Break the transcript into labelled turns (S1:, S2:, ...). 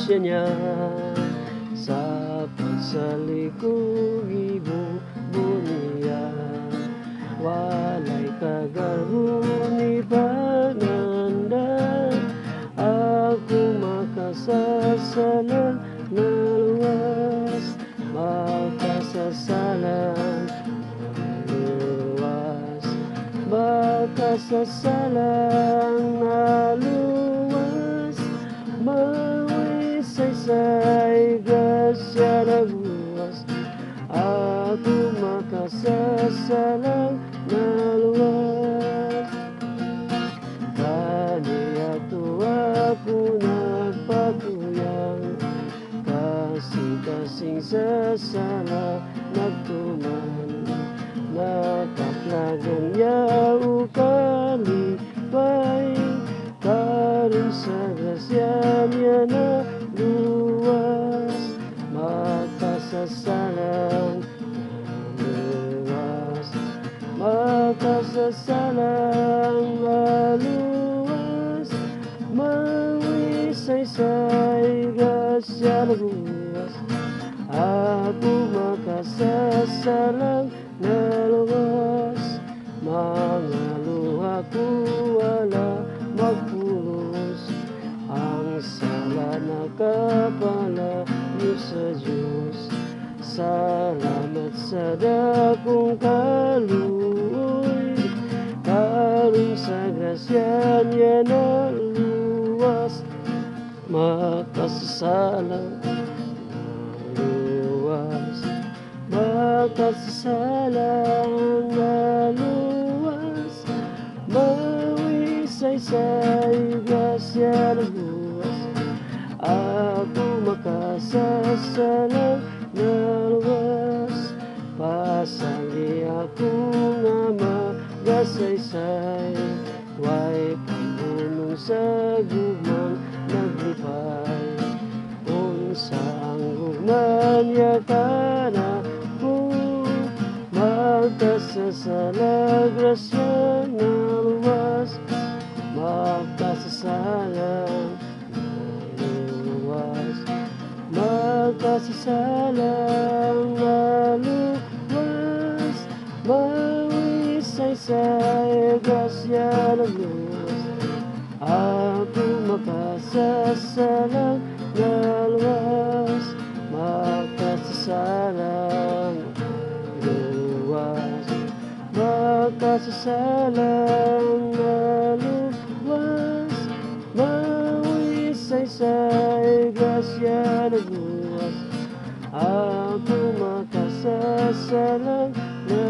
S1: grasya niya sa pagsalikod niya. Walay kagaruni pananda, ako makasasalan na luwas, makasasalan luwas, makasasalan na luwas, mawisaysay grasya na buwas, ako makasasalan na luwas. Kaniyato ako nagpatuyang, kasing-kasing sa sala nagtuman, nakaplagan niya o kalipay, karon sa grasya niya na luwas, makasasalang luwas, makasasalang luwas, mawisaysay grasya na buwas, ako makasasalang na luwas. Mga luha ko wala magpulos, ang sala nakapalayo sa Diyos. Salamat sa dakong kaluoy, karon sa grasya niya na luwas, makasasalang luwas, makasasalang na luwas, mawisaysay grasya na buwas, ako makasasalang na luwas. Pasali ako nga magasaysay, way pambunong sa gugmang naglipay, unsa ang gugman niya ka na po, magkasasala grasya na luwas, makasasalang luwas, makasasalang luwas, mawisaysay grasya na luwas, ako makasasalang na luwas, makasasalang luwas, makasasalang na luwas, mawisaysay grasya na buwas, ako makasasalang na